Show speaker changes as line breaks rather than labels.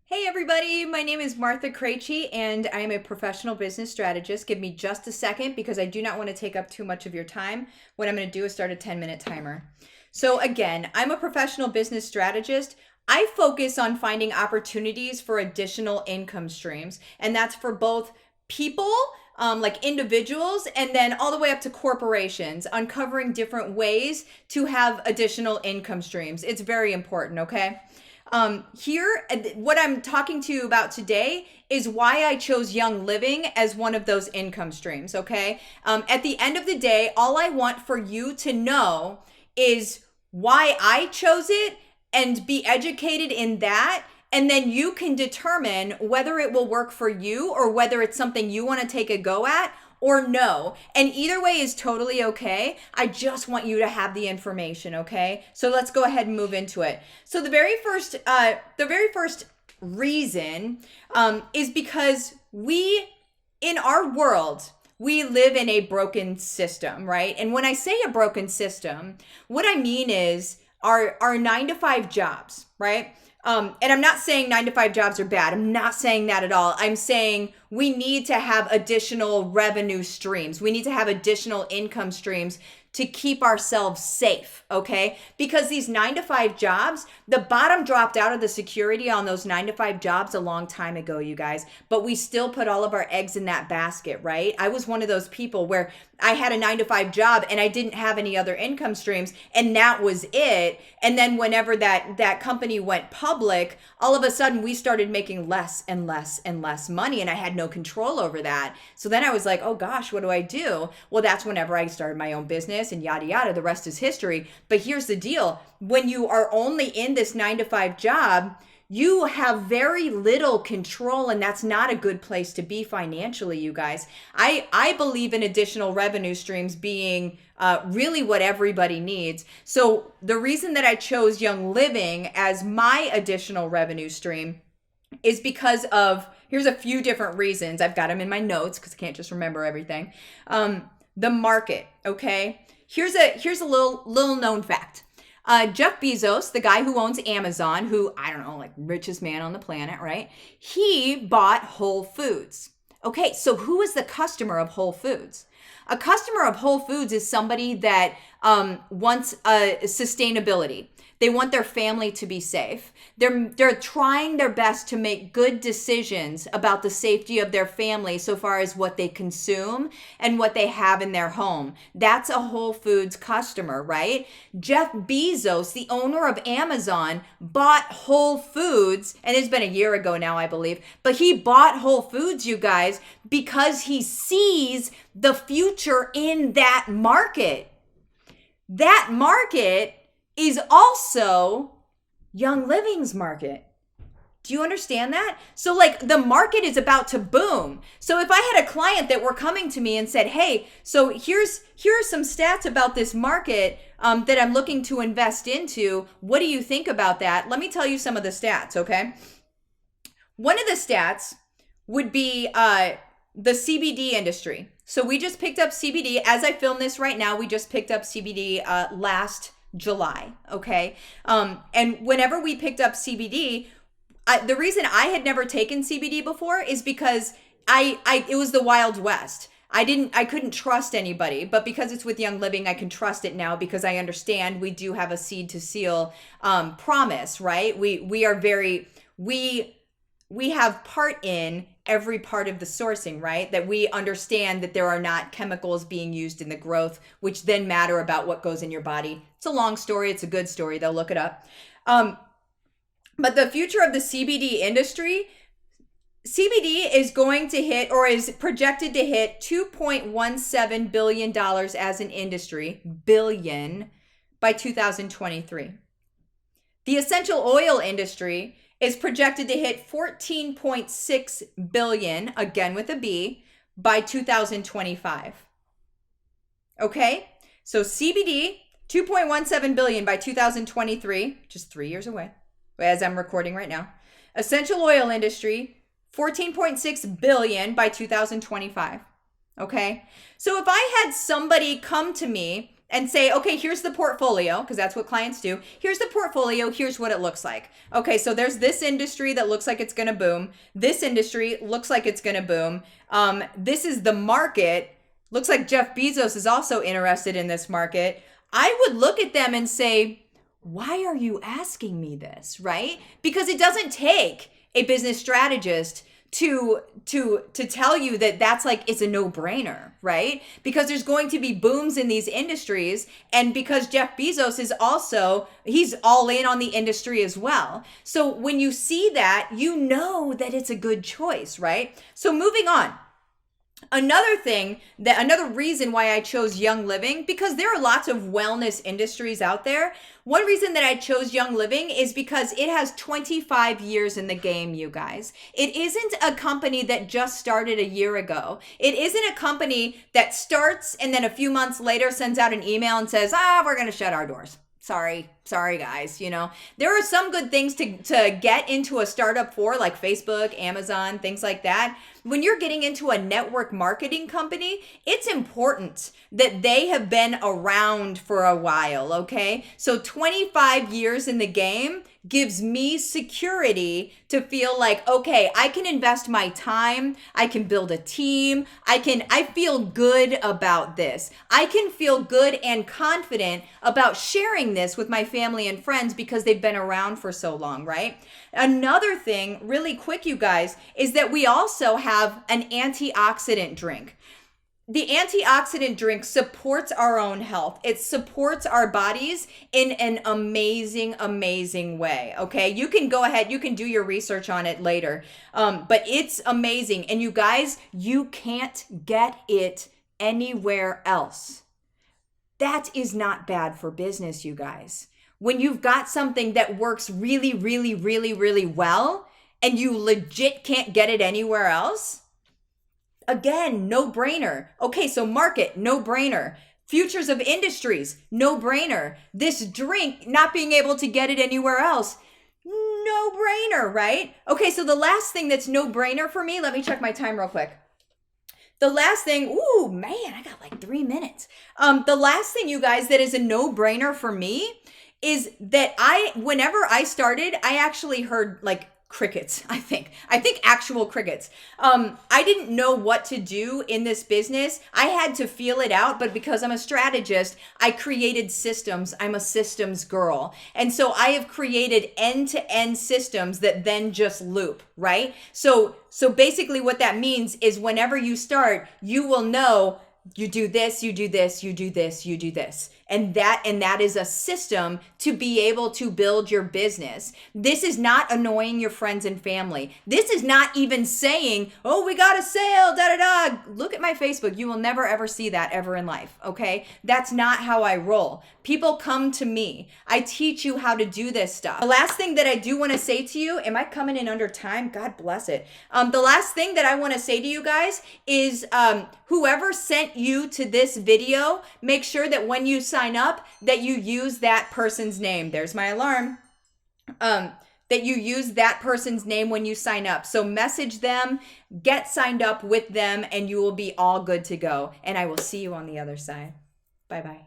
Hey everybody, my name is Martha Krejci and I am a professional business strategist. Give me just a second because I do not want to take up too much of your time. What I'm going to do is start a 10-minute timer. So again, I'm a professional business strategist. I focus on finding opportunities for additional income streams, and that's for both people, like individuals, and then all the way up to corporations, uncovering different ways to have additional income streams. It's very important, okay? What I'm talking to you about today is why I chose Young Living as one of those income streams, okay? At the end of the day, all I want for you to know is why I chose it and be educated in that. And then you can determine whether it will work for you or whether it's something you want to take a go at or no. And either way is totally okay. I just want you to have the information, okay? So let's go ahead and move into it. So the very first reason is because in our world, we live in a broken system, right? And when I say a broken system, what I mean is our 9-to-5 jobs, right? And I'm not saying 9-to-5 jobs are bad. I'm not saying that at all. I'm saying we need to have additional revenue streams. We need to have additional income streams to keep ourselves safe, okay? Because these 9-to-5 jobs, the bottom dropped out of the security on those 9-to-5 jobs a long time ago, you guys. But we still put all of our eggs in that basket, right? I was one of those people where I had a 9-to-5 job and I didn't have any other income streams, and that was it. And then whenever that company went public, all of a sudden we started making less and less and less money, and I had no control over that. So then I was like, oh gosh, what do I do? Well, that's whenever I started my own business and yada yada. The rest is history. But here's the deal. When you are only in this 9-to-5 job, you have very little control, and that's not a good place to be financially, you guys. I believe in additional revenue streams being really what everybody needs. So the reason that I chose Young Living as my additional revenue stream is because of, here's a few different reasons. I've got them in my notes because I can't just remember everything. The market, okay? Here's a little known fact. Jeff Bezos, the guy who owns Amazon, who, I don't know, like richest man on the planet, right? He bought Whole Foods. Okay, so who is the customer of Whole Foods? A customer of Whole Foods is somebody that wants sustainability. They want their family to be safe. They're trying their best to make good decisions about the safety of their family so far as what they consume and what they have in their home. That's a Whole Foods customer, right? Jeff Bezos, the owner of Amazon, bought Whole Foods, and it's been a year ago now, I believe, but he bought Whole Foods, you guys, because he sees the future in that market. That market is also Young Living's market. Do you understand that? So like the market is about to boom. So if I had a client that were coming to me and said, hey, so here are some stats about this market that I'm looking to invest into. What do you think about that? Let me tell you some of the stats, okay? One of the stats would be the CBD industry. So we just picked up CBD. As I film this right now, we just picked up CBD last July, okay? And whenever we picked up CBD, the reason I had never taken CBD before is because it was the Wild West. I couldn't trust anybody, but because it's with Young Living, I can trust it now because I understand we do have a seed to seal promise, right? We have part in every part of the sourcing, right? That we understand that there are not chemicals being used in the growth, which then matter about what goes in your body. It's a long story. It's a good story. They'll look it up. But the future of the CBD industry, CBD is going to hit, or is projected to hit, $2.17 billion as an industry, billion, by 2023. The essential oil industry is projected to hit 14.6 billion, again with a B, by 2025. Okay? So CBD, 2.17 billion by 2023, just 3 years away, as I'm recording right now. Essential oil industry, 14.6 billion by 2025. Okay? So if I had somebody come to me and say, okay, here's the portfolio, because that's what clients do. Here's the portfolio. Here's what it looks like. Okay, so there's this industry that looks like it's going to boom. This industry looks like it's going to boom. This is the market. Looks like Jeff Bezos is also interested in this market. I would look at them and say, why are you asking me this, right? Because it doesn't take a business strategist to tell you that that's like, it's a no-brainer, right? Because there's going to be booms in these industries, and because Jeff Bezos is also, he's all in on the industry as well. So when you see that, you know that it's a good choice, right? So moving on. Another reason why I chose Young Living, because there are lots of wellness industries out there. One reason that I chose Young Living is because it has 25 years in the game, you guys. It isn't a company that just started a year ago. It isn't a company that starts and then a few months later sends out an email and says, we're going to shut our doors. Sorry guys, you know. There are some good things to get into a startup for, like Facebook, Amazon, things like that. When you're getting into a network marketing company, it's important that they have been around for a while, okay? So 25 years in the game gives me security to feel like, okay, I can invest my time, I can build a team, I feel good about this. I can feel good and confident about sharing this with my family and friends because they've been around for so long, right? Another thing, really quick, you guys, is that we also have an antioxidant drink. The antioxidant drink supports our own health. It supports our bodies in an amazing, amazing way. Okay. You can go ahead. You can do your research on it later. But it's amazing. And you guys, you can't get it anywhere else. That is not bad for business, you guys. When you've got something that works really, really, really, really well, and you legit can't get it anywhere else, again, no brainer. Okay, so market, no brainer. Futures of industries, no brainer. This drink, not being able to get it anywhere else, no brainer, right? Okay, so the last thing that's no brainer for me, let me check my time real quick. The last thing, ooh, man, I got like 3 minutes. The last thing, you guys, that is a no brainer for me is that whenever I started, I actually heard like crickets, I think actual crickets. I didn't know what to do in this business. I had to feel it out, but because I'm a strategist, I created systems. I'm a systems girl. And so I have created end-to-end systems that then just loop, right? So basically what that means is whenever you start, you will know you do this, you do this, you do this, you do this. And that is a system to be able to build your business. This is not annoying your friends and family. This is not even saying, oh, we got a sale, da-da-da. Look at my Facebook. You will never, ever see that ever in life, okay? That's not how I roll. People come to me. I teach you how to do this stuff. The last thing that I do want to say to you, am I coming in under time? God bless it. The last thing that I want to say to you guys is whoever sent you to this video, make sure that when you sign up, that you use that person's name. There's my alarm. That you use that person's name when you sign up. So message them, get signed up with them, and you will be all good to go. And I will see you on the other side. Bye-bye.